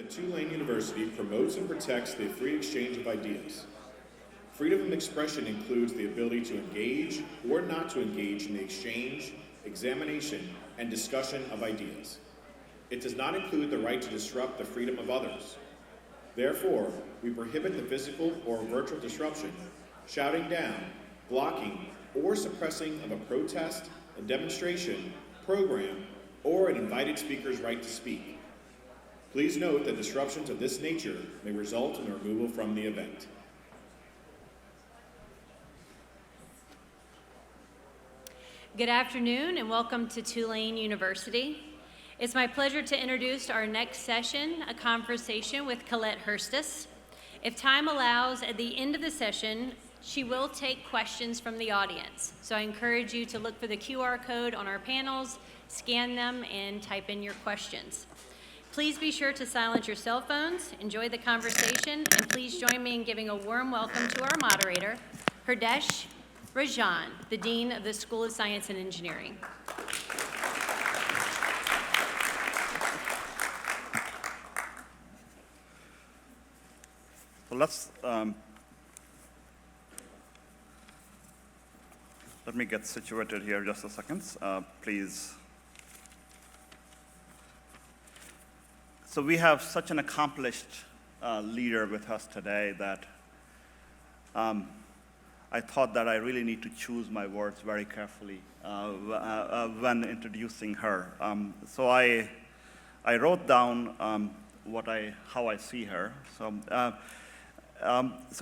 that Tulane University promotes and protects the free exchange of ideas. Freedom of expression includes the ability to engage or not to engage in the exchange, examination, and discussion of ideas. It does not include the right to disrupt the freedom of others. Therefore, we prohibit the physical or virtual disruption, shouting down, blocking, or suppressing of a protest, a demonstration, program, or an invited speaker's right to speak. Please note that disruptions of this nature may result in a removal from the event. Good afternoon and welcome to Tulane University. It's my pleasure to introduce our next session, a conversation with Colette Hirstius. If time allows, at the end of the session, she will take questions from the audience. So I encourage you to look for the QR code on our panels, scan them, and type in your questions. Please be sure to silence your cell phones, enjoy the conversation, and please join me in giving a warm welcome to our moderator, Hridesh, Rajan, the Dean of the School of Science and Engineering. So let me get situated here just a second, please. So we have such an accomplished leader with us today that I thought that I really need to choose my words very carefully when introducing her. So I wrote down how I see her. So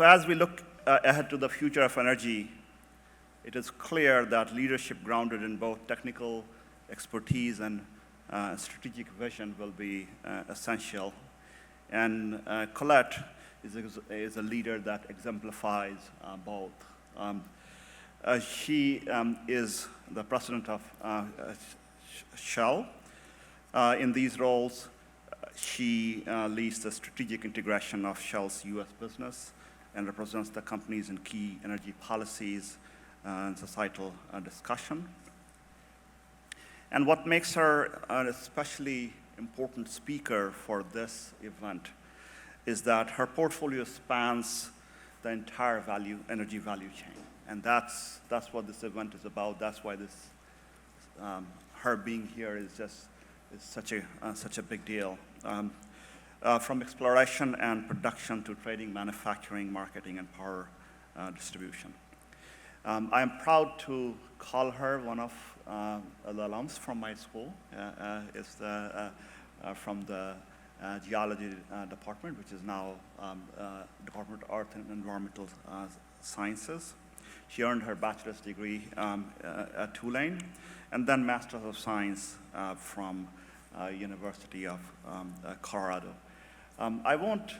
as we look ahead to the future of energy, it is clear that leadership grounded in both technical expertise and strategic vision will be essential. And Colette is a leader that exemplifies both. She is the president of Shell. In these roles, she leads the strategic integration of Shell's U.S. business and represents the companies in key energy policies and societal discussion. And what makes her an especially important speaker for this event is that her portfolio spans the entire energy value chain. And that's what this event is about. That's why her being here is such a big deal. From exploration and production to trading, manufacturing, marketing, and power distribution. I am proud to call her one of the alums from my school. It's from the geology department, which is now Department of Earth and Environmental Sciences. She earned her bachelor's degree at Tulane, and then Master's of Science from University of Colorado. I won't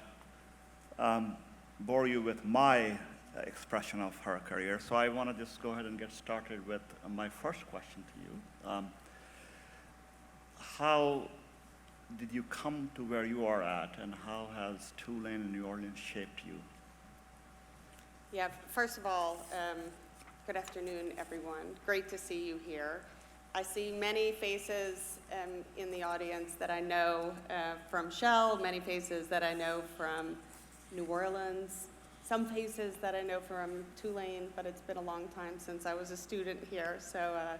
bore you with my expression of her career, so I want to just go ahead and get started with my first question to you. How did you come to where you are at, and how has Tulane and New Orleans shaped you? Yeah, first of all, good afternoon, everyone. Great to see you here. I see many faces in the audience that I know from Shell, many faces that I know from New Orleans, some faces that I know from Tulane, but it's been a long time since I was a student here, so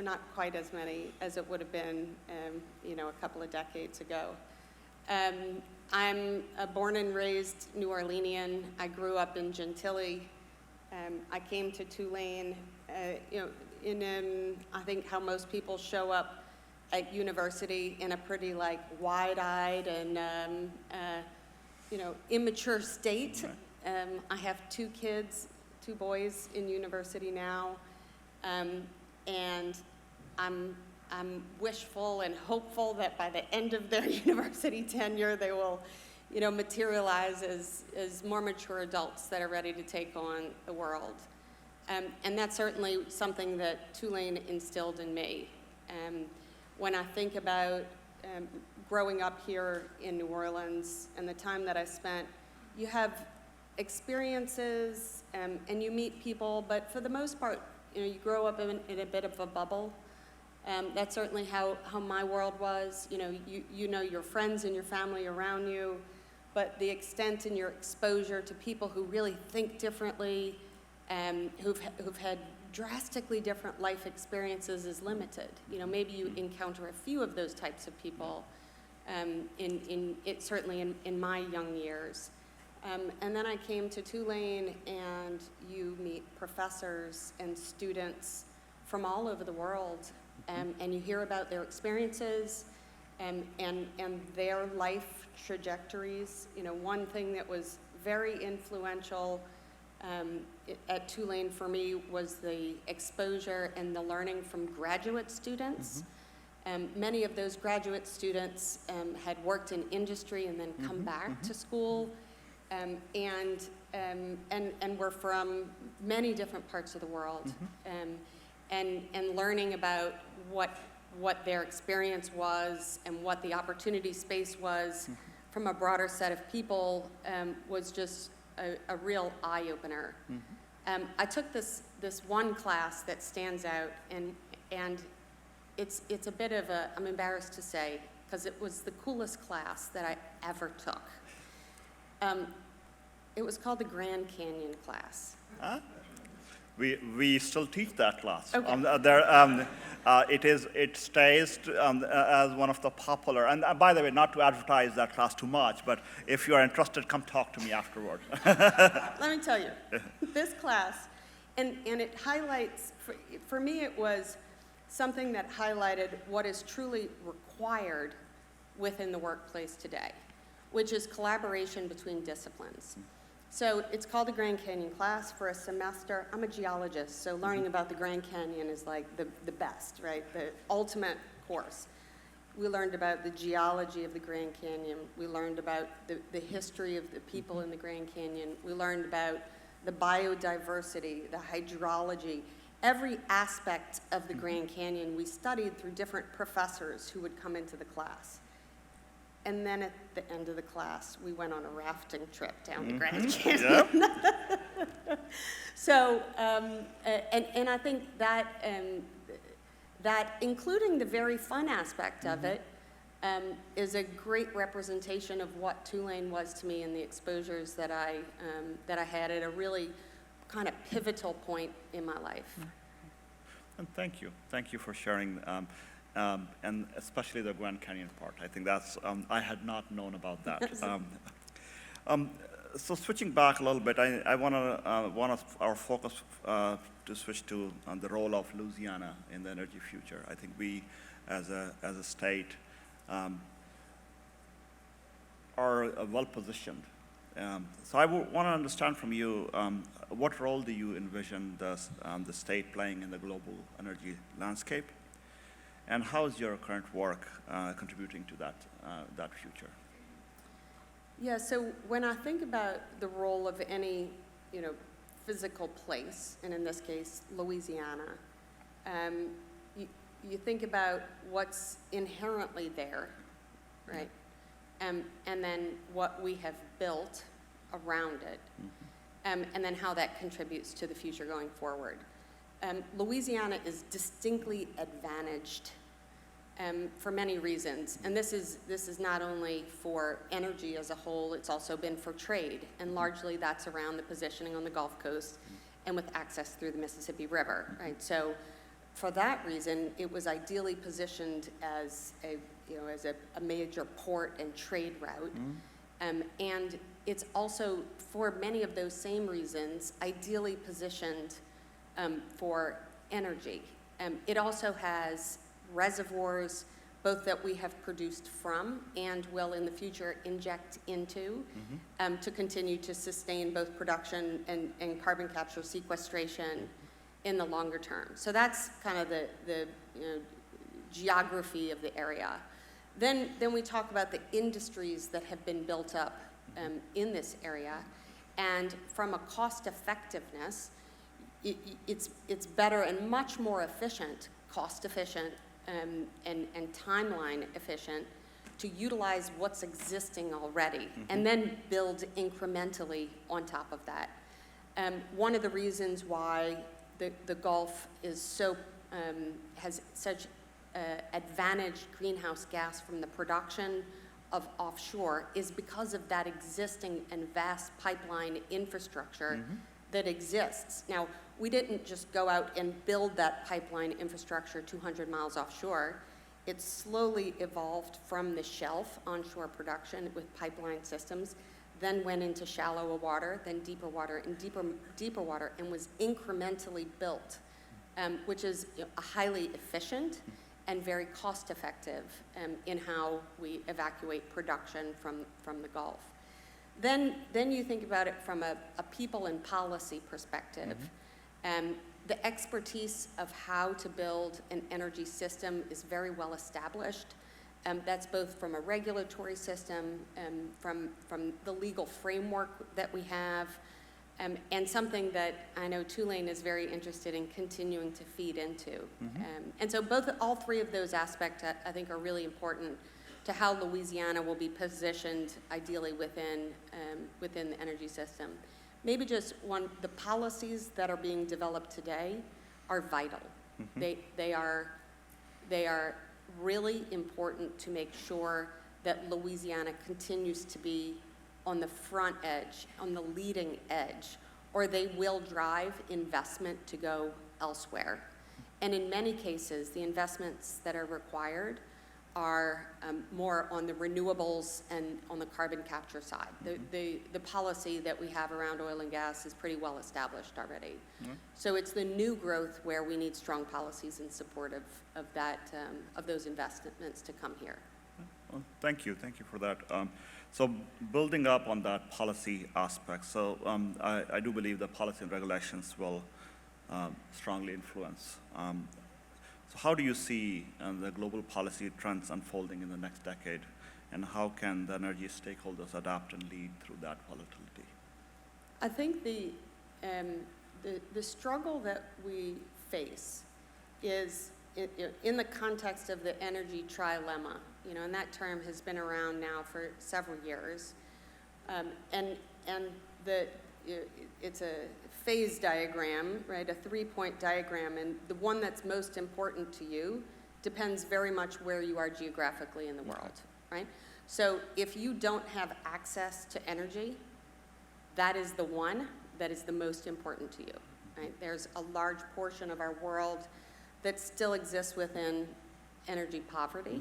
not quite as many as it would have been, a couple of decades ago. I'm a born and raised New Orleanian. I grew up in Gentilly. I came to Tulane, I think how most people show up at university in a pretty wide-eyed and immature state. I have two kids, two boys in university now, and I'm wishful and hopeful that by the end of their university tenure, they will, materialize as more mature adults that are ready to take on the world. And that's certainly something that Tulane instilled in me. When I think about growing up here in New Orleans and the time that I spent, you have experiences and you meet people, but for the most part, you grow up in a bit of a bubble. That's certainly how my world was. You know your friends and your family around you, but the extent in your exposure to people who really think differently, who've had drastically different life experiences is limited. Maybe you encounter a few of those types of people, certainly in my young years. And then I came to Tulane, and you meet professors and students from all over the world, and you hear about their experiences and their life trajectories. One thing that was very influential at Tulane for me was the exposure and the learning from graduate students. Many of those graduate students had worked in industry and then come back to school, and were from many different parts of the world, and learning about what their experience was and what the opportunity space was from a broader set of people was just a real eye-opener. I took this one class that stands out, and it's a bit of I'm embarrassed to say, because it was the coolest class that I ever took. It was called the Grand Canyon class. We still teach that class. Okay. It stays as one of the popular, and by the way, not to advertise that class too much, but if you are interested, come talk to me afterward. Let me tell you, this class, and it highlights, for me it was something that highlighted what is truly required within the workplace today, which is collaboration between disciplines. So it's called the Grand Canyon class for a semester. I'm a geologist, so learning about the Grand Canyon is like the best, right? The ultimate course. We learned about the geology of the Grand Canyon. We learned about the history of the people in the Grand Canyon. We learned about the biodiversity, the hydrology, every aspect of the Grand Canyon we studied through different professors who would come into the class. And then at the end of the class, we went on a rafting trip down the Grand Canyon. Yep. So, and I think that including the very fun aspect of it, is a great representation of what Tulane was to me and the exposures that I had at a really kind of pivotal point in my life. And thank you for sharing. And especially the Grand Canyon part. I think that's, I had not known about that. So switching back a little bit, I want our focus to switch to the role of Louisiana in the energy future. I think we, as a state, are well positioned. So I want to understand from you, what role do you envision the state playing in the global energy landscape? And how is your current work contributing to that future? Yeah, so when I think about the role of any, physical place, and in this case, Louisiana, you think about what's inherently there, right? And then what we have built around it, and then how that contributes to the future going forward. Louisiana is distinctly advantaged for many reasons, and this is not only for energy as a whole, it's also been for trade, and largely that's around the positioning on the Gulf Coast and with access through the Mississippi River, right? So for that reason, it was ideally positioned as a major port and trade route, and it's also, for many of those same reasons, ideally positioned for energy. It also has reservoirs, both that we have produced from and will in the future inject into, to continue to sustain both production and carbon capture sequestration in the longer term. So that's kind of the geography of the area. Then we talk about the industries that have been built up in this area, and from a cost effectiveness, it's better and much more efficient, cost efficient, and timeline efficient to utilize what's existing already, and then build incrementally on top of that. One of the reasons why the Gulf is so has such advantaged greenhouse gas from the production of offshore is because of that existing and vast pipeline infrastructure that exists. Now, we didn't just go out and build that pipeline infrastructure 200 miles offshore. It slowly evolved from the shelf onshore production with pipeline systems, then went into shallower water, then deeper water, and deeper water, and was incrementally built, which is a highly efficient and very cost-effective in how we evacuate production from the Gulf. Then you think about it from a people and policy perspective. The expertise of how to build an energy system is very well established. That's both from a regulatory system, from the legal framework that we have, and something that I know Tulane is very interested in continuing to feed into. And so all three of those aspects I think are really important to how Louisiana will be positioned ideally within the energy system. Maybe just one, the policies that are being developed today are vital. They are really important to make sure that Louisiana continues to be on the front edge, on the leading edge, or they will drive investment to go elsewhere. And in many cases, the investments that are required are more on the renewables and on the carbon capture side. The policy that we have around oil and gas is pretty well established already. So it's the new growth where we need strong policies in support of those investments to come here. Well, thank you for that. So building up on that policy aspect, so I do believe that policy and regulations will strongly influence. So how do you see the global policy trends unfolding in the next decade, and how can the energy stakeholders adapt and lead through that volatility? I think the struggle that we face is in the context of the energy trilemma, and that term has been around now for several years, and it's a phase diagram, right? A 3-point diagram, and the one that's most important to you depends very much where you are geographically in the world, right? So if you don't have access to energy, that is the one that is the most important to you, right? There's a large portion of our world that still exists within energy poverty,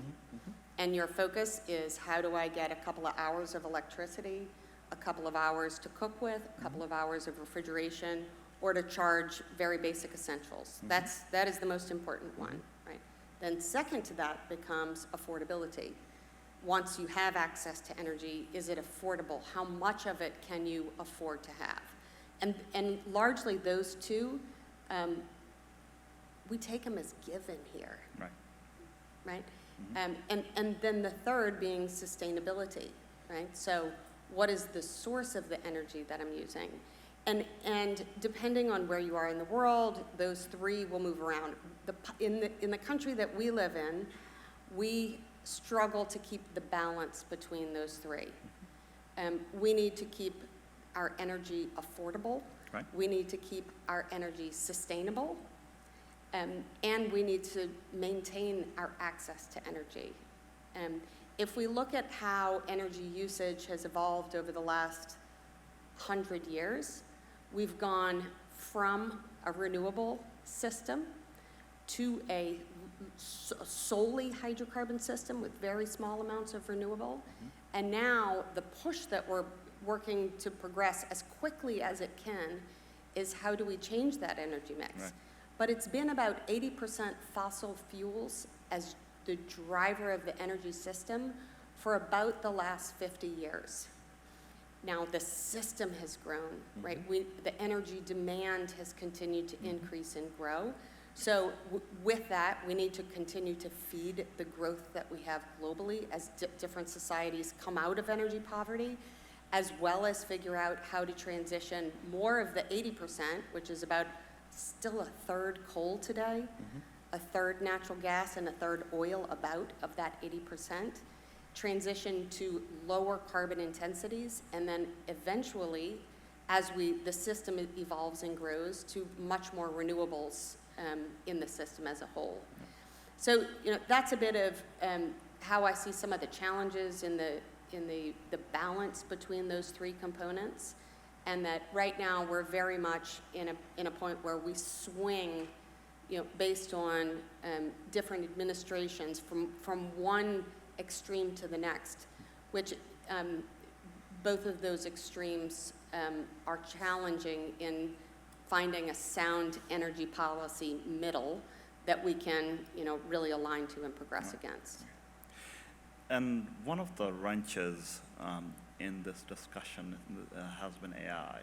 and your focus is, how do I get a couple of hours of electricity, a couple of hours to cook with, a couple of hours of refrigeration, or to charge very basic essentials. That is the most important one, right? Then second to that becomes affordability. Once you have access to energy, is it affordable? How much of it can you afford to have? And largely those two, we take them as given here, right? And then the third being sustainability, right? So what is the source of the energy that I'm using? And depending on where you are in the world, those three will move around. In the country that we live in, we struggle to keep the balance between those three. We need to keep our energy affordable. Right. We need to keep our energy sustainable. And we need to maintain our access to energy. If we look at how energy usage has evolved over the last 100 years, we've gone from a renewable system to a solely hydrocarbon system with very small amounts of renewable. And now the push that we're working to progress as quickly as it can is, how do we change that energy mix? Right. But it's been about 80% fossil fuels as the driver of the energy system for about the last 50 years. Now the system has grown, right? The energy demand has continued to increase and grow. So with that, we need to continue to feed the growth that we have globally as different societies come out of energy poverty, as well as figure out how to transition more of the 80%, which is about still a third coal today, a third natural gas, and a third oil of that 80%, transition to lower carbon intensities, and then eventually, as the system evolves and grows, to much more renewables in the system as a whole. So, that's a bit of how I see some of the challenges in the balance between those three components, and that right now we're very much in a point where we swing, based on different administrations from one extreme to the next, which both of those extremes are challenging in finding a sound energy policy middle that we can, really align to and progress against. And one of the wrenches in this discussion has been AI,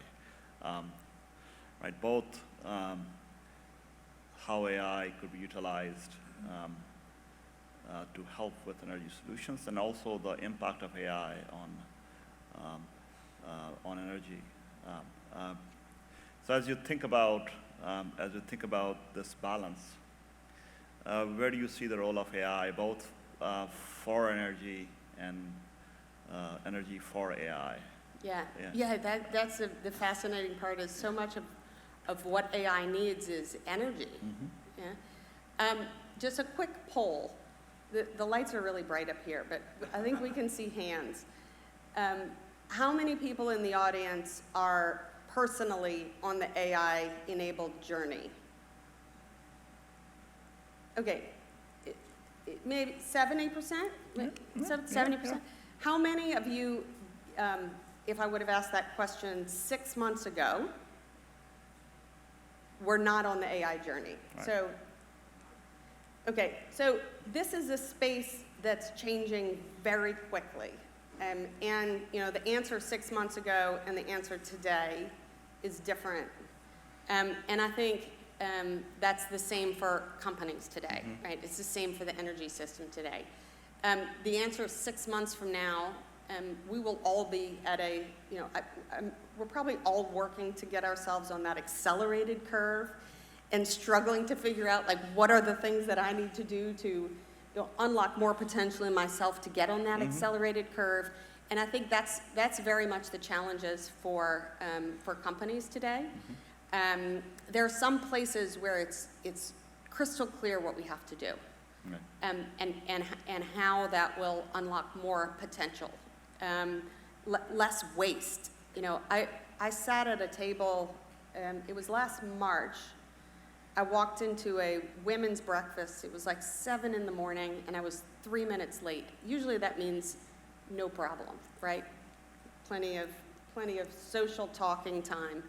right? Both how AI could be utilized to help with energy solutions, and also the impact of AI on energy. So as you think about this balance, where do you see the role of AI, both for energy and energy for AI? Yeah. That's the fascinating part. Is so much of what AI needs is energy. Mm-hmm. Yeah. Just a quick poll. The lights are really bright up here, but I think we can see hands. How many people in the audience are personally on the AI-enabled journey? Okay, maybe 70%? 70%? Yeah. How many of you, if I would have asked that question 6 months ago, were not on the AI journey? Right. So this is a space that's changing very quickly. And the answer 6 months ago and the answer today is different. And I think that's the same for companies today, Mm-hmm. right? It's the same for the energy system today. The answer 6 months from now, we will all be at we're probably all working to get ourselves on that accelerated curve and struggling to figure out, what are the things that I need to do to unlock more potential in myself to get on that accelerated curve. And I think that's very much the challenges for companies today. There are some places where it's crystal clear what we have to do, Right. and how that will unlock more potential, less waste. I sat at a table. It was last March. I walked into a women's breakfast. It was like 7 in the morning, and I was 3 minutes late. Usually that means no problem, right? Plenty of social talking time.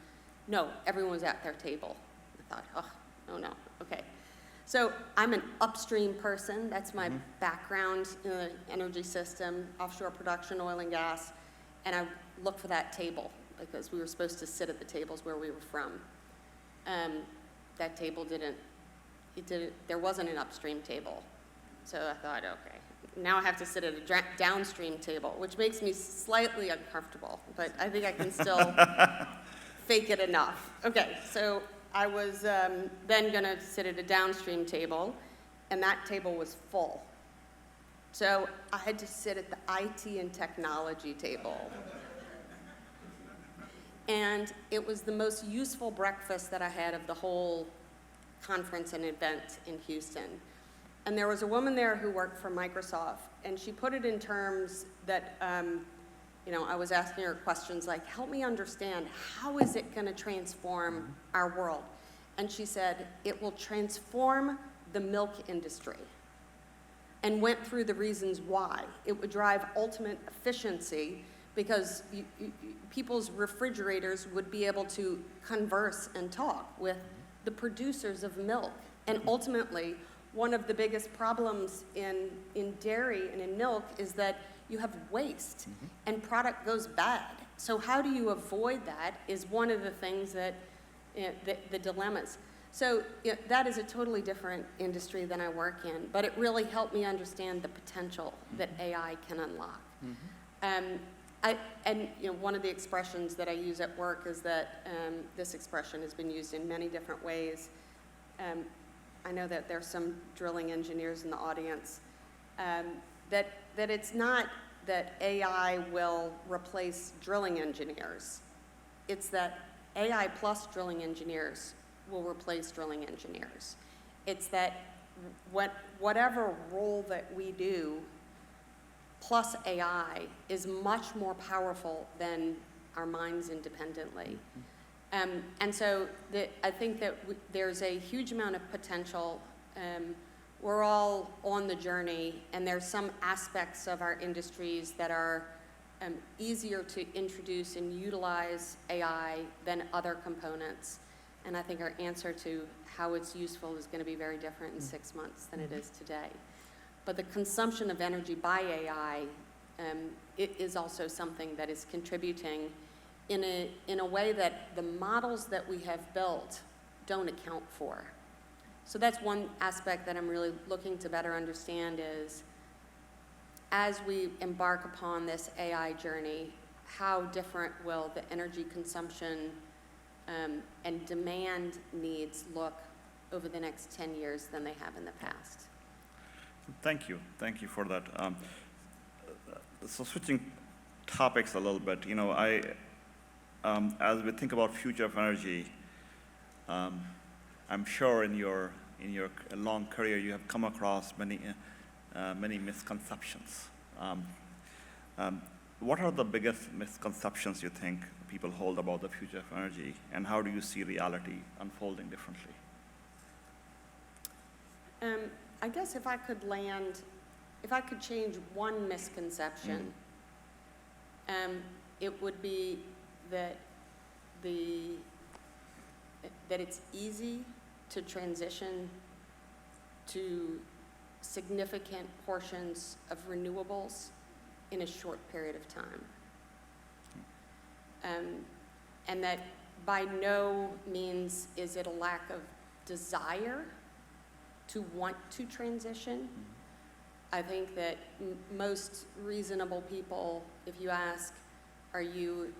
No, everyone was at their table. I thought, oh no, okay. So I'm an upstream person. That's my background in the energy system, offshore production, oil and gas. And I looked for that table because we were supposed to sit at the tables where we were from. That table there wasn't an upstream table. So I thought, okay, now I have to sit at a downstream table, which makes me slightly uncomfortable, but I think I can still fake it enough. Okay, so I was then gonna sit at a downstream table, and that table was full. So I had to sit at the IT and technology table. And it was the most useful breakfast that I had of the whole conference and event in Houston. And there was a woman there who worked for Microsoft, and she put it in terms that, I was asking her questions like, help me understand, how is it gonna transform our world? And she said, it will transform the milk industry, and went through the reasons why. It would drive ultimate efficiency because people's refrigerators would be able to converse and talk with the producers of milk. And ultimately, one of the biggest problems in dairy and in milk is that you have waste and product goes bad. So how do you avoid that is one of the things that, the dilemmas. So that is a totally different industry than I work in, but it really helped me understand the potential that AI can unlock. One of the expressions that I use at work is that this expression has been used in many different ways. I know that there's some drilling engineers in the audience, that it's not that AI will replace drilling engineers. It's that AI plus drilling engineers will replace drilling engineers. It's that whatever role that we do, plus AI, is much more powerful than our minds independently. And so I think that there's a huge amount of potential. We're all on the journey, and there's some aspects of our industries that are easier to introduce and utilize AI than other components. And I think our answer to how it's useful is going to be very different in 6 months than it is today. But the consumption of energy by AI, it is also something that is contributing in a way that the models that we have built don't account for. So that's one aspect that I'm really looking to better understand is, as we embark upon this AI journey, how different will the energy consumption and demand needs look over the next 10 years than they have in the past? Thank you for that. So switching topics a little bit, as we think about future of energy, I'm sure in your long career you have come across many misconceptions. What are the biggest misconceptions you think people hold about the future of energy, and how do you see reality unfolding differently? I guess if I could change one misconception, it would be that it's easy to transition to significant portions of renewables in a short period of time. And that by no means is it a lack of desire to want to transition. I think that most reasonable people, if you ask, are you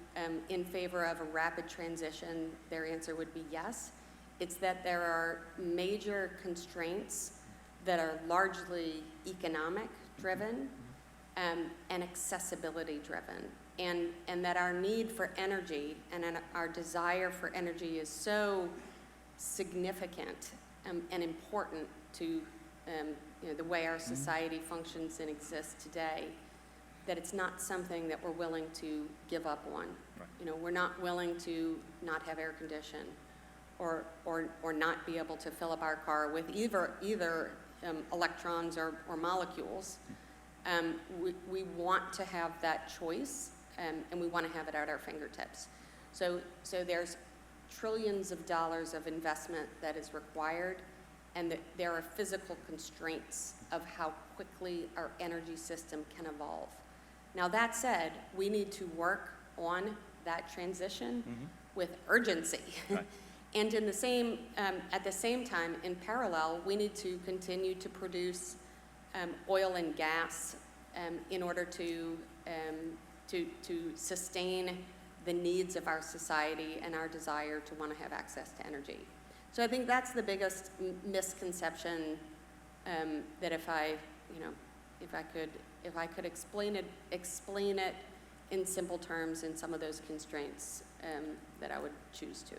in favor of a rapid transition, their answer would be yes. It's that there are major constraints that are largely economic driven and accessibility driven. And that our need for energy and our desire for energy is so significant and important to the way our society functions and exists today, that it's not something that we're willing to give up on. Right. We're not willing to not have air condition or not be able to fill up our car with either electrons or molecules. We want to have that choice, and we want to have it at our fingertips. So there's trillions of dollars of investment that is required, and that there are physical constraints of how quickly our energy system can evolve. Now, that said, we need to work on that transition with urgency. Right. And at the same time, in parallel, we need to continue to produce oil and gas in order to sustain the needs of our society and our desire to want to have access to energy. So I think that's the biggest misconception that if I could explain it in simple terms in some of those constraints, that I would choose to.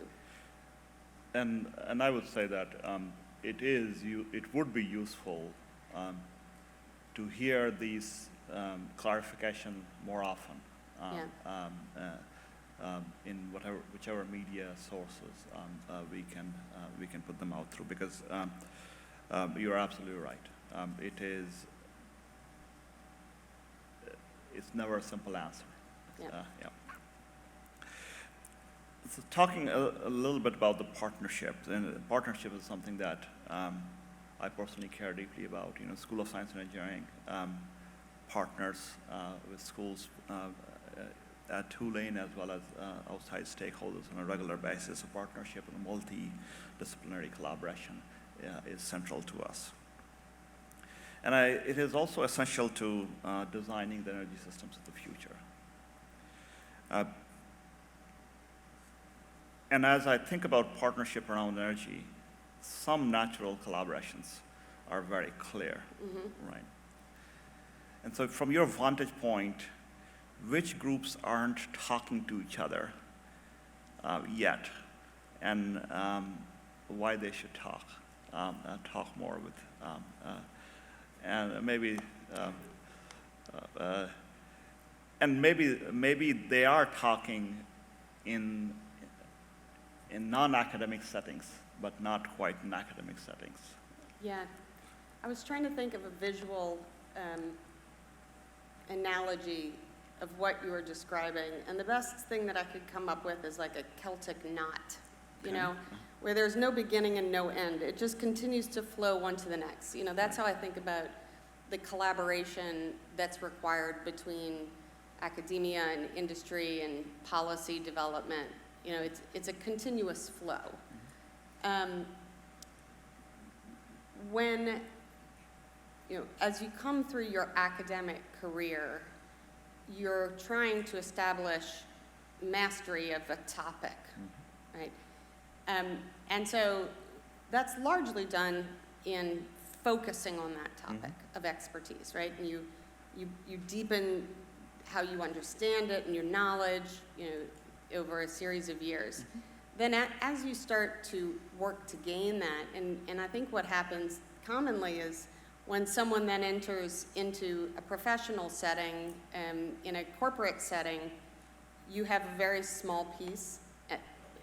And I would say that it would be useful to hear these clarification more often in whichever media sources we can put them out through, because you're absolutely right. It's never a simple answer. Yeah. So talking a little bit about the partnerships, and partnership is something that I personally care deeply about. School of Science and Engineering partners with schools at Tulane as well as outside stakeholders on a regular basis. A partnership and multidisciplinary collaboration is central to us. And it is also essential to designing the energy systems of the future. And as I think about partnership around energy, some natural collaborations are very clear, right? And so from your vantage point, which groups aren't talking to each other yet, and why they should talk? talk more with, and maybe, and maybe they are talking in non-academic settings, but not quite in academic settings. Yeah, I was trying to think of a visual analogy of what you were describing, and the best thing that I could come up with is like a Celtic knot, you know, where there's no beginning and no end. It just continues to flow one to the next. You know, that's how I think about the collaboration that's required between academia and industry and policy development. You know, it's a continuous flow. When, you know, as you come through your academic career, you're trying to establish mastery of a topic, right? And so that's largely done in focusing on that topic of expertise, right? And you deepen how you understand it and your knowledge, you know, over a series of years. Then as you start to work to gain that, and I think what happens commonly is when someone then enters into a professional setting, in a corporate setting, you have a very small piece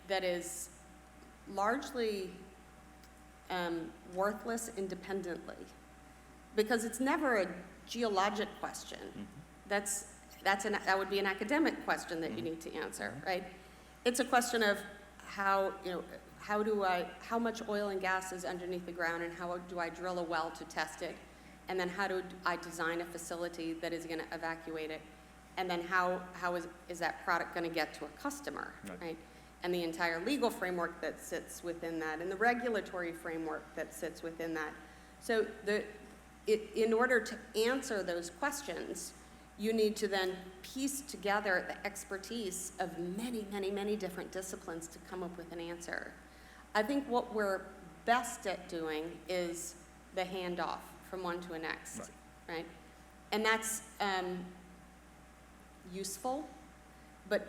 that is largely worthless independently, because it's never a geologic question. That would be an academic question that you need to answer, right? It's a question of how, you know, how much oil and gas is underneath the ground, and how do I drill a well to test it? And then how do I design a facility that is going to evacuate it? And then how is that product going to get to a customer, right? And the entire legal framework that sits within that, and the regulatory framework that sits within that. So in order to answer those questions, you need to then piece together the expertise of many, many, many different disciplines to come up with an answer. I think what we're best at doing is the handoff from one to the next, right? And that's useful, but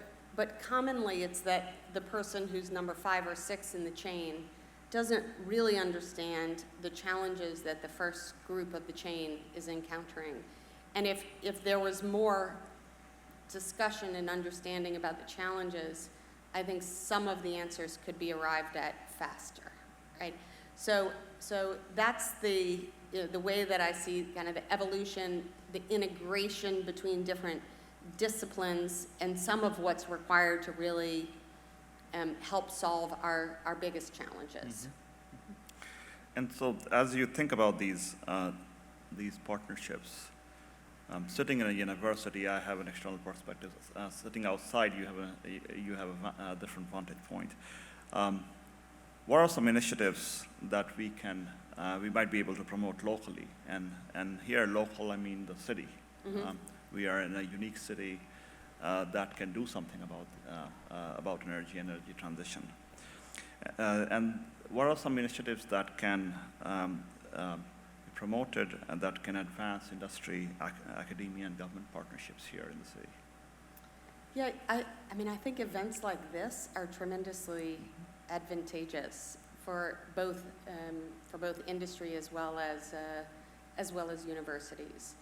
commonly it's that the person who's number 5 or 6 in the chain doesn't really understand the challenges that the first group of the chain is encountering. And if there was more discussion and understanding about the challenges, I think some of the answers could be arrived at faster, right? So that's the way that I see kind of the evolution, the integration between different disciplines, and some of what's required to really help solve our biggest challenges. And so as you think about these partnerships, sitting in a university, I have an external perspective. Sitting outside, you have a different vantage point. What are some initiatives that we might be able to promote locally? And here, local, I mean the city. We are in a unique city that can do something about energy transition. And what are some initiatives that can promoted and that can advance industry, academia, and government partnerships here in the city? Yeah, I mean, I think events like this are tremendously advantageous for both industry as well as universities.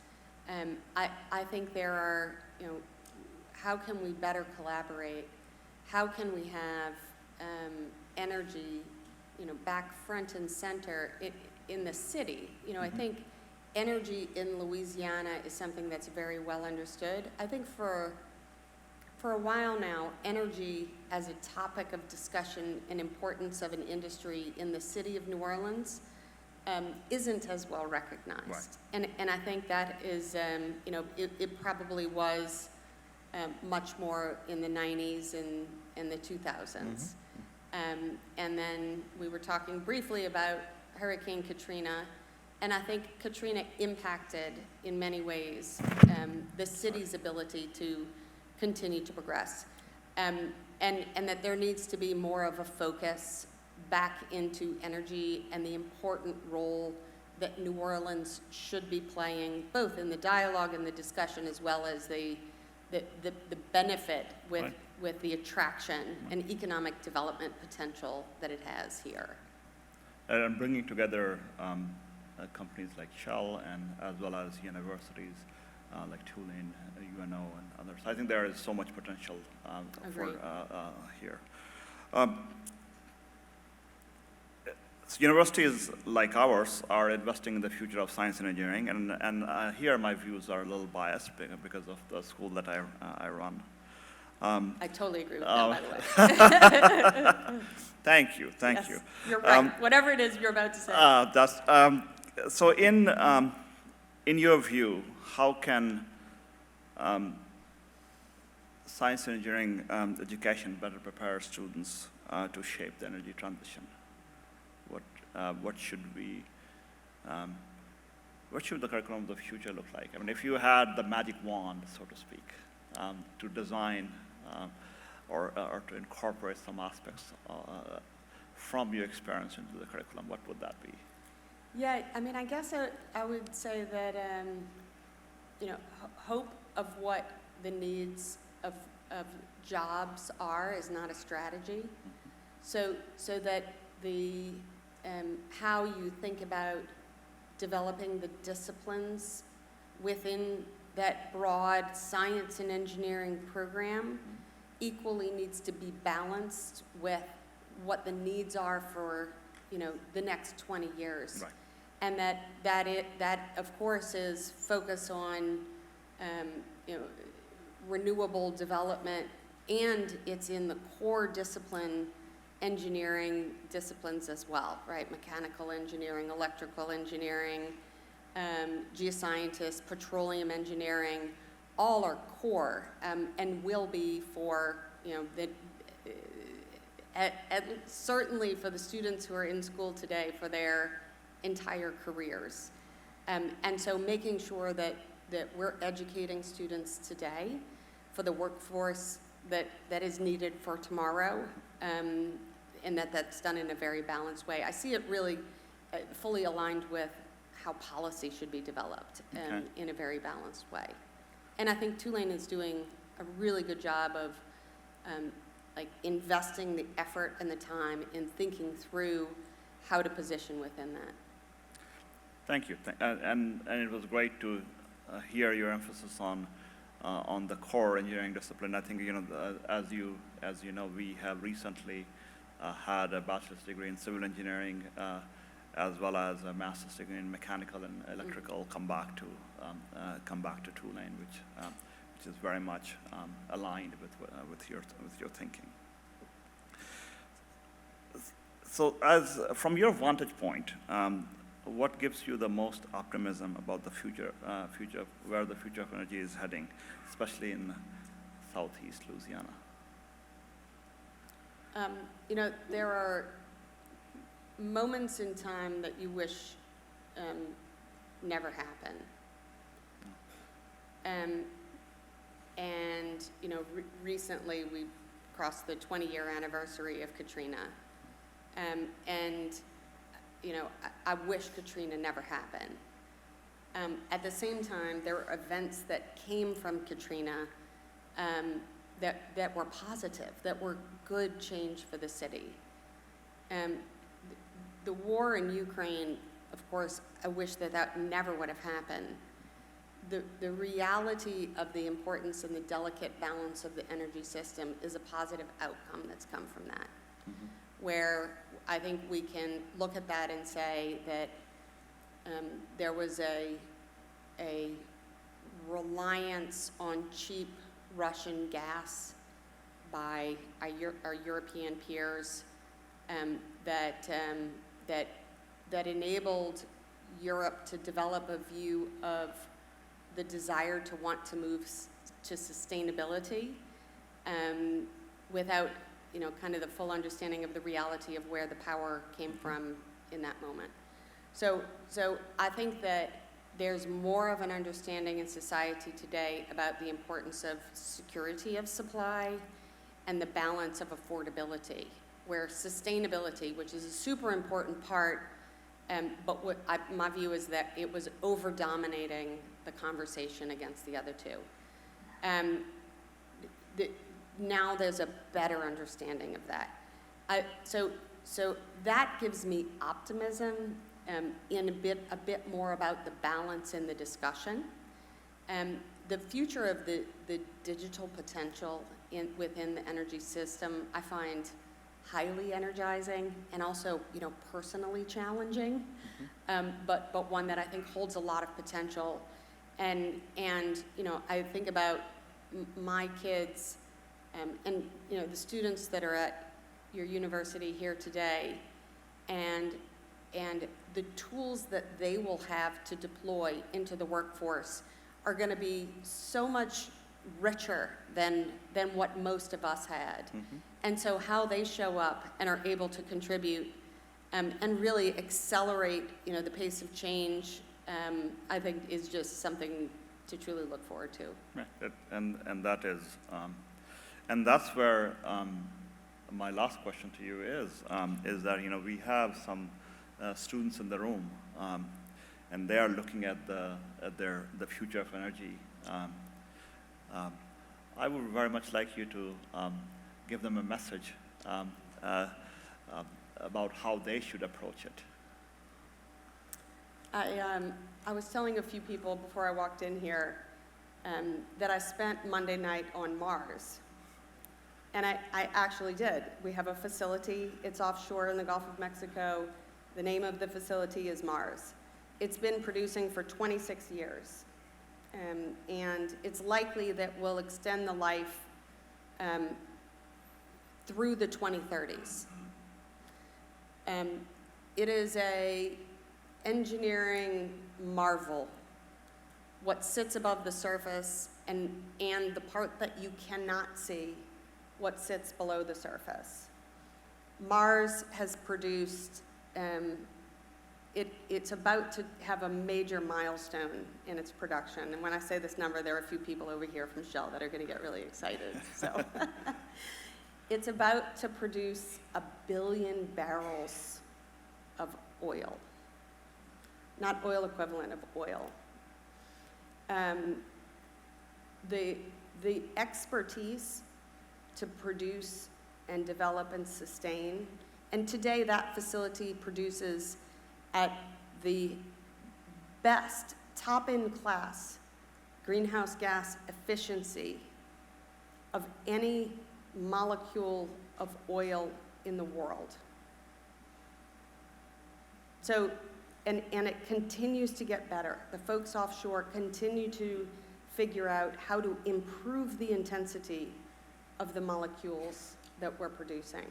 I think there are, you know, how can we better collaborate? How can we have energy, you know, back front and center in the city? You know, I think energy in Louisiana is something that's very well understood. I think for a while now, energy as a topic of discussion and importance of an industry in the city of New Orleans isn't as well recognized. Right. And I think that is, you know, it probably was much more in the 90s and the 2000s. And then we were talking briefly about Hurricane Katrina, and I think Katrina impacted in many ways the city's ability to continue to progress, and that there needs to be more of a focus back into energy and the important role that New Orleans should be playing, both in the dialogue and the discussion, as well as the benefit with the attraction and economic development potential that it has here. and bringing together companies like Shell and as well as universities like Tulane, UNO, and others. I think there is so much potential for here. So universities like ours are investing in the future of science and engineering, and here my views are a little biased because of the school that I run. I totally agree with that, by the way. Thank you. Yes, you're right. Whatever it is you're about to say. So in your view, how can science and engineering education better prepare students to shape the energy transition? What should the curriculum of the future look like? I mean, if you had the magic wand, so to speak, to design or to incorporate some aspects from your experience into the curriculum, what would that be? Yeah, I mean, I guess I would say that, hope of what the needs of jobs are is not a strategy. So that the how you think about developing the disciplines within that broad science and engineering program equally needs to be balanced with what the needs are for, the next 20 years. Right. And that of course is focus on, renewable development, and it's in the core discipline engineering disciplines as well, right? Mechanical engineering, electrical engineering, geoscientists, petroleum engineering, all are core and will be for, certainly for the students who are in school today for their entire careers. And so making sure that we're educating students today for the workforce that is needed for tomorrow, and that's done in a very balanced way. I see it really fully aligned with how policy should be developed in a very balanced way. And I think Tulane is doing a really good job of investing the effort and the time in thinking through how to position within that. Thank you. And it was great to hear your emphasis on the core engineering discipline. I think, as you know, we have recently had a bachelor's degree in civil engineering as well as a master's degree in mechanical and electrical come back to Tulane, which is very much aligned with your thinking. So, from your vantage point, what gives you the most optimism about the future, where the future of energy is heading, especially in Southeast Louisiana? There are moments in time that you wish never happened. Recently we crossed the 20-year anniversary of Katrina. I wish Katrina never happened. At the same time, there were events that came from Katrina that were positive, that were good change for the city. The war in Ukraine, of course, I wish that never would have happened. The reality of the importance and the delicate balance of the energy system is a positive outcome that's come from that. Mm-hmm. Where I think we can look at that and say that there was a reliance on cheap Russian gas by our European peers that enabled Europe to develop a view of the desire to want to move to sustainability without kind of the full understanding of the reality of where the power came from in that moment. So I think that there's more of an understanding in society today about the importance of security of supply and the balance of affordability, where sustainability, which is a super important part, but my view is that it was over-dominating the conversation against the other two. Now there's a better understanding of that. So So that gives me optimism in a bit more about the balance in the discussion. The future of the digital potential within the energy system, I find highly energizing and also, personally challenging, but one that I think holds a lot of potential. And I think about my kids and the students that are at your university here today, and the tools that they will have to deploy into the workforce are going to be so much richer than what most of us had. And so how they show up and are able to contribute and really accelerate the pace of change, I think is just something to truly look forward to. Right. And that is, and that's where my last question to you is that we have some students in the room, and they are looking at the future of energy. I would very much like you to give them a message about how they should approach it. I was telling a few people before I walked in here that I spent Monday night on Mars. And I actually did. We have a facility. It's offshore in the Gulf of Mexico. The name of the facility is Mars. It's been producing for 26 years. And it's likely that we'll extend the life through the 2030s. It is a engineering marvel, what sits above the surface and the part that you cannot see, what sits below the surface. Mars has produced, it's about to have a major milestone in its production. And when I say this number, there are a few people over here from Shell that are going to get really excited. So it's about to produce 1 billion barrels of oil. Not oil equivalent, of oil. The expertise to produce and develop and sustain, and today that facility produces at the best, top-in class greenhouse gas efficiency of any molecule of oil in the world. So, and it continues to get better. The folks offshore continue to figure out how to improve the intensity of the molecules that we're producing.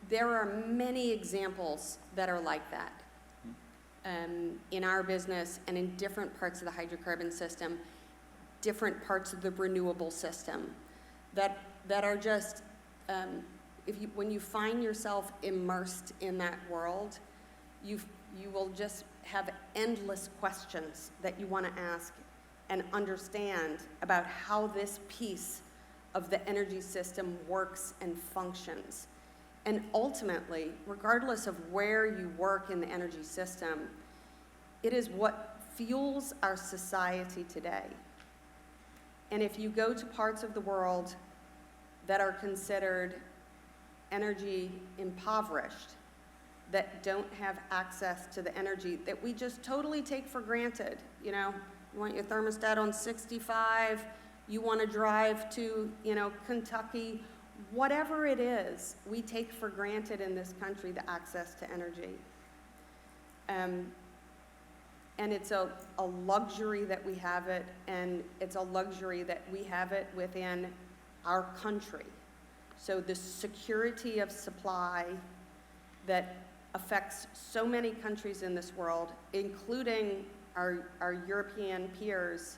There are many examples that are like that in our business and in different parts of the hydrocarbon system, different parts of the renewable system that are just, when you find yourself immersed in that world, you will just have endless questions that you want to ask and understand about how this piece of the energy system works and functions. And ultimately, regardless of where you work in the energy system, it is what fuels our society today. And if you go to parts of the world that are considered energy impoverished, that don't have access to the energy that we just totally take for granted, you want your thermostat on 65, you want to drive to, Kentucky, whatever it is, we take for granted in this country the access to energy. And it's a luxury that we have it, and it's a luxury that we have it within our country. So the security of supply that affects so many countries in this world, including our European peers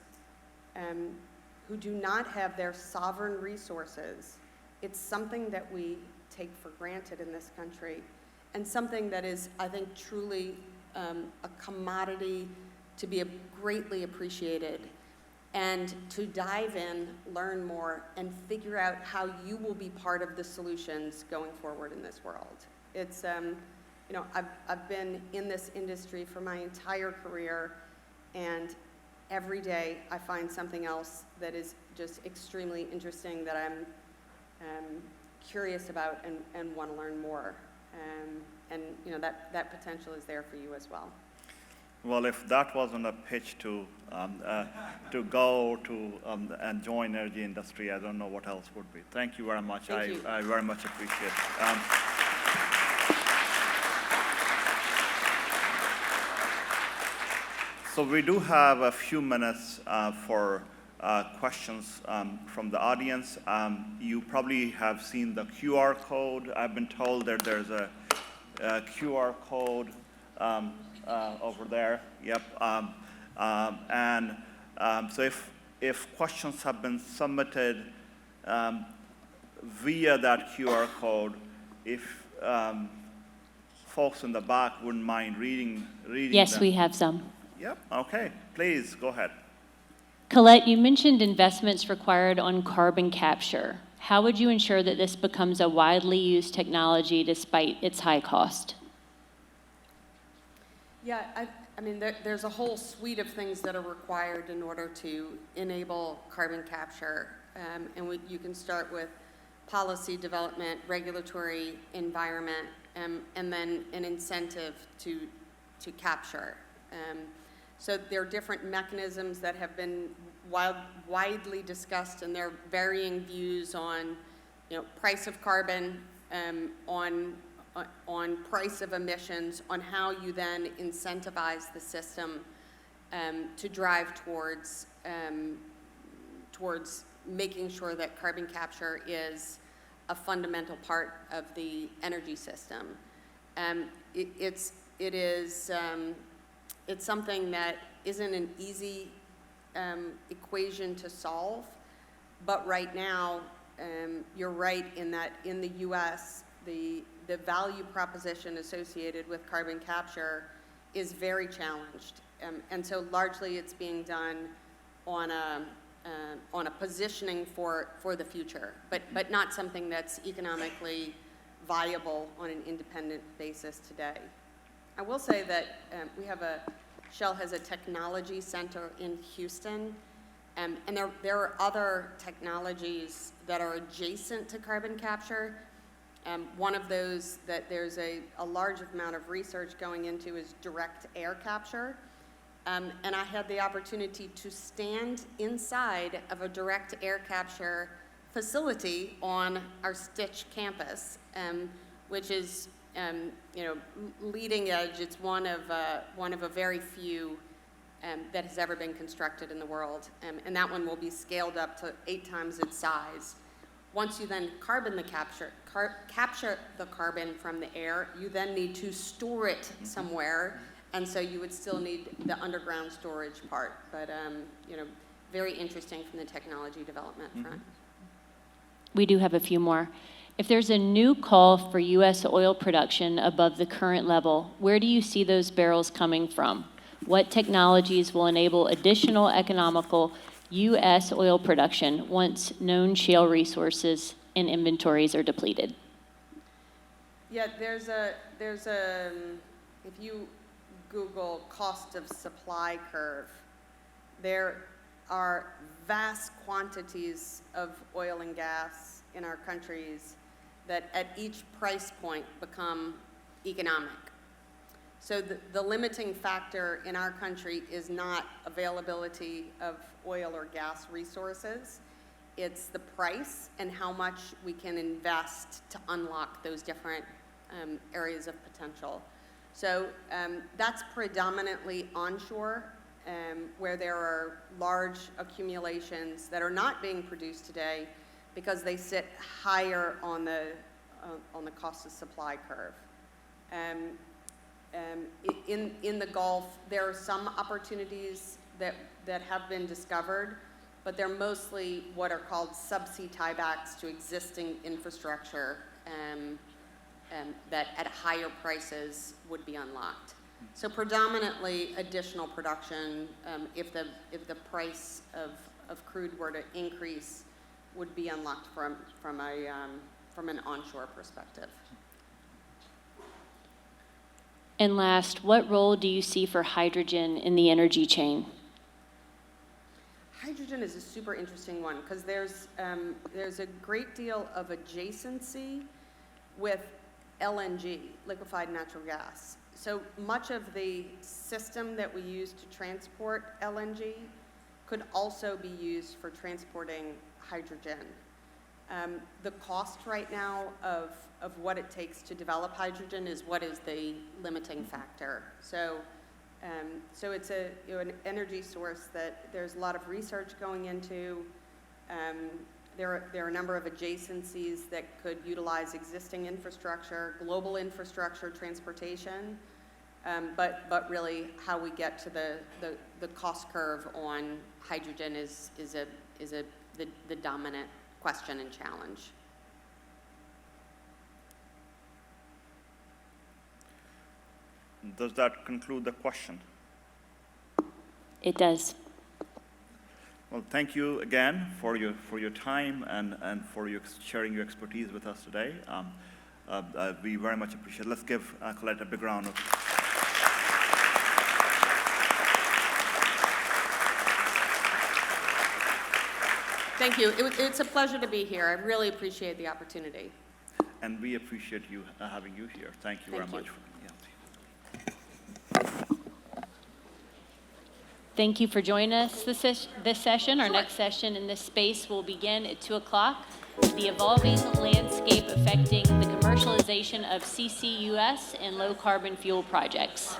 who do not have their sovereign resources, it's something that we take for granted in this country, and something that is, I think, truly a commodity to be greatly appreciated, and to dive in, learn more, and figure out how you will be part of the solutions going forward in this world. It's, I've been in this industry for my entire career, and every day I find something else that is just extremely interesting that I'm curious about and want to learn more. And you know, that potential is there for you as well. Well, if that wasn't a pitch to go to and join energy industry, I don't know what else would be. Thank you very much. Thank you. I very much appreciate it. So we do have a few minutes for questions from the audience. You probably have seen the QR code. I've been told that there's a QR code over there. Yep. So if questions have been submitted via that QR code, if folks in the back wouldn't mind reading Yes, them. we have some. Yep. Okay. Please go ahead. Colette, you mentioned investments required on carbon capture. How would you ensure that this becomes a widely used technology despite its high cost? Yeah, I mean, there's a whole suite of things that are required in order to enable carbon capture. You can start with policy development, regulatory environment, and then an incentive to capture. So there are different mechanisms that have been widely discussed, and there are varying views on, you know, price of carbon, on price of emissions, on how you then incentivize the system to drive towards making sure that carbon capture is a fundamental part of the energy system. It's something that isn't an easy equation to solve, but right now, you're right in that in the U.S., the value proposition associated with carbon capture is very challenged. And so largely it's being done on a positioning for the future, but not something that's economically viable on an independent basis today. I will say that Shell has a technology center in Houston, and there are other technologies that are adjacent to carbon capture. One of those that there's a large amount of research going into is direct air capture. And I had the opportunity to stand inside of a direct air capture facility on our Stitch campus, which is leading edge. It's one of a very few that has ever been constructed in the world, and that one will be scaled up to 8 times its size. Once you then capture the carbon from the air, you then need to store it somewhere, and so you would still need the underground storage part. But very interesting from the technology development front. We do have a few more. If there's a new call for U.S. oil production above the current level, where do you see those barrels coming from? What technologies will enable additional economical U.S. oil production once known shale resources and inventories are depleted? Yeah, there's if you Google cost of supply curve, there are vast quantities of oil and gas in our countries that at each price point become economic. So the limiting factor in our country is not availability of oil or gas resources. It's the price and how much we can invest to unlock those different areas of potential. So that's predominantly onshore, where there are large accumulations that are not being produced today because they sit higher on the cost of supply curve. In the Gulf, there are some opportunities that have been discovered, but they're mostly what are called subsea tiebacks to existing infrastructure that at higher prices would be unlocked. So predominantly additional production, if the price of crude were to increase, would be unlocked from an onshore perspective. And last, what role do you see for hydrogen in the energy chain? hydrogen is a super interesting one because there's a great deal of adjacency with LNG, liquefied natural gas. So much of the system that we use to transport LNG could also be used for transporting hydrogen. The cost right now of what it takes to develop hydrogen is what is the limiting factor. So it's an energy source that there's a lot of research going into. There are a number of adjacencies that could utilize existing infrastructure, global infrastructure, transportation, but really how we get to the cost curve on hydrogen is the dominant question and challenge. Does that conclude the question? It does. Well, thank you again for your time and for sharing your expertise with us today. We very much appreciate it. Let's give Colette a big round of Thank you. It's a pleasure to be here. I really appreciate the opportunity. and we appreciate you having you here. Thank you very much. Thank you for joining us this session. Our next session in this space will begin at 2 o'clock. The evolving landscape affecting the commercialization of CCUS and low carbon fuel projects.